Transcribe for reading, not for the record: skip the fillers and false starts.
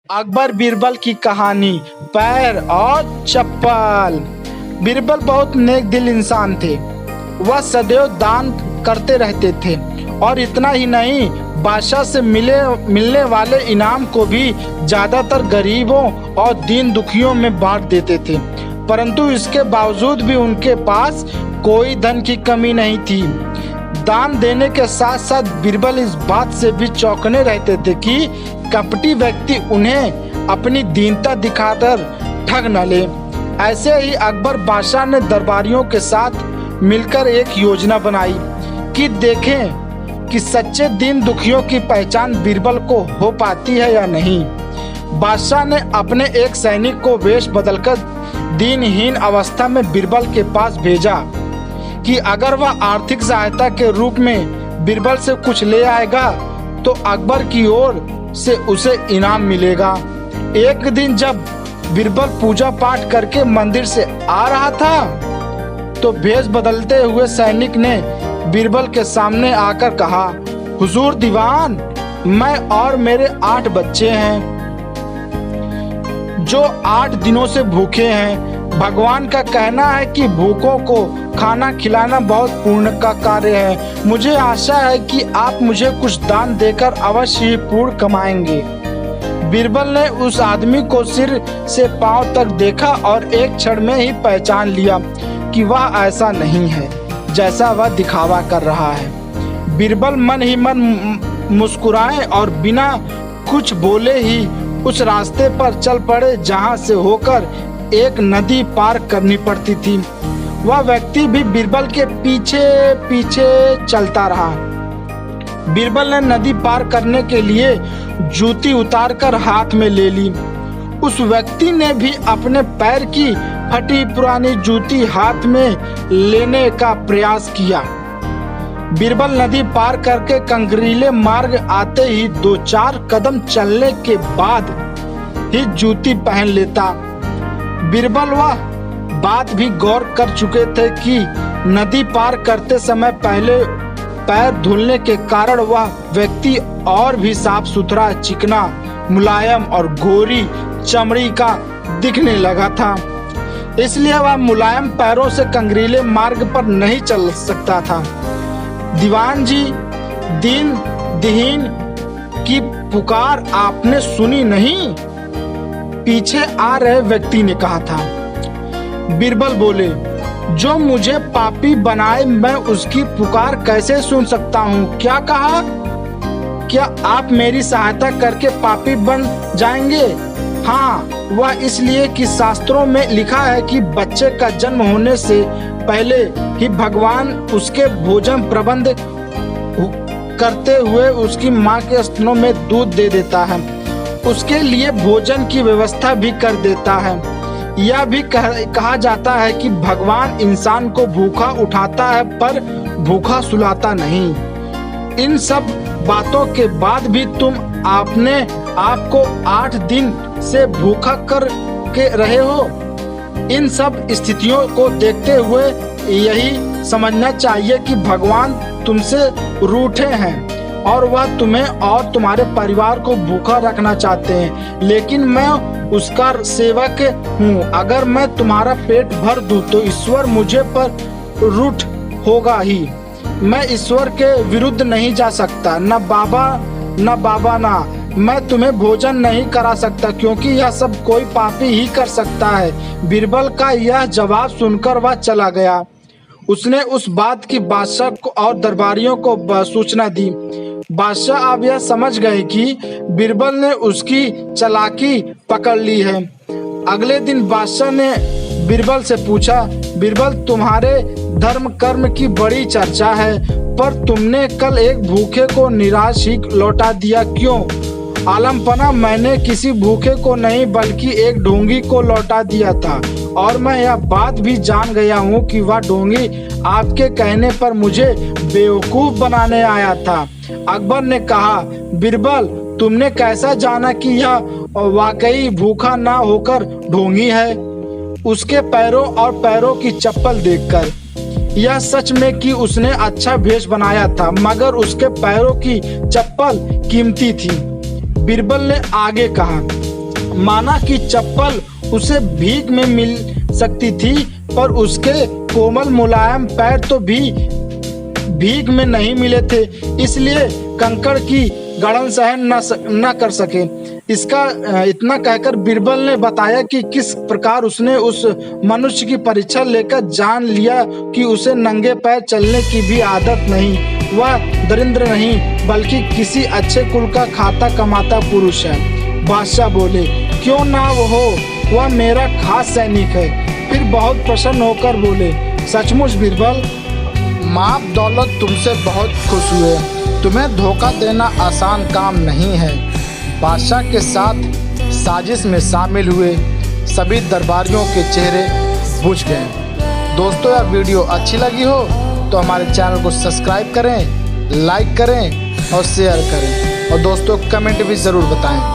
अकबर बीरबल की कहानी। पैर और चप्पल। बीरबल बहुत नेक दिल इंसान थे। वह सदैव दान करते रहते थे और इतना ही नहीं, बादशाह से मिलने वाले इनाम को भी ज्यादातर गरीबों और दीन दुखियों में बांट देते थे। परंतु इसके बावजूद भी उनके पास कोई धन की कमी नहीं थी। दान देने के साथ साथ बीरबल इस बात से भी चौंकने रहते थे कि कपटी व्यक्ति उन्हें अपनी दीनता दिखाकर ठग न ले। ऐसे ही अकबर बादशाह ने दरबारियों के साथ मिलकर एक योजना बनाई कि देखें कि सच्चे दीन दुखियों की पहचान बीरबल को हो पाती है या नहीं। बादशाह ने अपने एक सैनिक को वेश बदलकर दीनहीन अवस्था में बीरबल के पास भेजा कि अगर वह आर्थिक सहायता के रूप में बीरबल से कुछ ले आएगा तो अकबर की ओर से उसे इनाम मिलेगा। एक दिन जब बीरबल पूजा पाठ करके मंदिर से आ रहा था तो भेष बदलते हुए सैनिक ने बीरबल के सामने आकर कहा, हुजूर दीवान, मैं और मेरे 8 बच्चे हैं जो 8 दिनों से भूखे हैं। भगवान का कहना है कि भूखों को खाना खिलाना बहुत पुण्य का कार्य है। मुझे आशा है कि आप मुझे कुछ दान देकर अवश्य ही पुण्य कमाएंगे। बीरबल ने उस आदमी को सिर से पांव तक देखा और एक क्षण में ही पहचान लिया कि वह ऐसा नहीं है जैसा वह दिखावा कर रहा है। बीरबल मन ही मन मुस्कुराए और बिना कुछ बोले ही उस रास्ते पर चल पड़े जहां से होकर एक नदी पार करनी पड़ती थी। वह व्यक्ति भी बीरबल के पीछे पीछे चलता रहा। बीरबल ने नदी पार करने के लिए जूती उतारकर हाथ में ले ली। उस व्यक्ति ने भी अपने पैर की फटी पुरानी जूती हाथ में लेने का प्रयास किया। बीरबल नदी पार करके कंकरीले मार्ग आते ही 2-4 कदम चलने के बाद ही जूती पहन लेता। बीरबल वह बात भी गौर कर चुके थे कि नदी पार करते समय पहले पैर धुलने के कारण वह व्यक्ति और भी साफ सुथरा, चिकना, मुलायम और गोरी चमड़ी का दिखने लगा था। इसलिए वह मुलायम पैरों से कंकरीले मार्ग पर नहीं चल सकता था। दीवान जी, दीन की पुकार आपने सुनी नहीं? पीछे आ रहे व्यक्ति ने कहा था। बीरबल बोले, जो मुझे पापी बनाए मैं उसकी पुकार कैसे सुन सकता हूँ? क्या कहा? क्या आप मेरी सहायता करके पापी बन जाएंगे? हाँ, वह इसलिए कि शास्त्रों में लिखा है कि बच्चे का जन्म होने से पहले ही भगवान उसके भोजन प्रबंध करते हुए उसकी माँ के स्तनों में दूध दे देता है, उसके लिए भोजन की व्यवस्था भी कर देता है। यह भी कहा जाता है कि भगवान इंसान को भूखा उठाता है पर भूखा सुलाता नहीं। इन सब बातों के बाद भी तुम आपने आपको 8 दिन से भूखा कर के रहे हो। इन सब स्थितियों को देखते हुए यही समझना चाहिए कि भगवान तुमसे रूठे हैं और वह तुम्हें और तुम्हारे परिवार को भूखा रखना चाहते हैं, लेकिन मैं उसका सेवक हूँ। अगर मैं तुम्हारा पेट भर दूँ तो ईश्वर मुझे पर रूठ होगा ही। मैं ईश्वर के विरुद्ध नहीं जा सकता। न बाबा ना मैं तुम्हें भोजन नहीं करा सकता, क्योंकि यह सब कोई पापी ही कर सकता है। बीरबल का यह जवाब सुनकर वह चला गया। उसने उस बात की बादशाह को और दरबारियों को सूचना दी। बादशाह अब यह समझ गए कि बीरबल ने उसकी चालाकी पकड़ ली है। अगले दिन बादशाह ने बीरबल से पूछा, बीरबल, तुम्हारे धर्म कर्म की बड़ी चर्चा है, पर तुमने कल एक भूखे को निराश ही लौटा दिया, क्यों? आलमपना, मैंने किसी भूखे को नहीं बल्कि एक ढोंगी को लौटा दिया था और मैं यह बात भी जान गया हूँ कि वह ढोंगी आपके कहने पर मुझे बेवकूफ बनाने आया था। अकबर ने कहा, बीरबल, तुमने कैसा जाना कि यह वाकई भूखा ना होकर ढोंगी है? उसके पैरों और पैरों की चप्पल देखकर यह सच में कि उसने अच्छा भेष बनाया था, मगर उसके पैरों की चप्पल कीमती थी। बीरबल ने आगे कहा, माना कि चप्पल उसे भीख में मिल सकती थी, पर उसके कोमल मुलायम पैर तो भीख में नहीं मिले थे, इसलिए कंकड़ की गड़न सहन न कर सके। इतना कहकर बीरबल ने बताया कि किस प्रकार उसने उस मनुष्य की परीक्षा लेकर जान लिया कि उसे नंगे पैर चलने की भी आदत नहीं, वह दरिद्र नहीं बल्कि किसी अच्छे कुल का खाता कमाता पुरुष है। बादशाह बोले, क्यों ना हो, वह मेरा खास सैनिक है। फिर बहुत प्रसन्न होकर बोले, सचमुच बीरबल, माप दौलत तुमसे बहुत खुश हुए, तुम्हें धोखा देना आसान काम नहीं है। बादशाह के साथ साजिश में शामिल हुए सभी दरबारियों के चेहरे बुझ गए। दोस्तों, यह वीडियो अच्छी लगी हो तो हमारे चैनल को सब्सक्राइब करें, लाइक करें और शेयर करें, और दोस्तों कमेंट भी ज़रूर बताएं।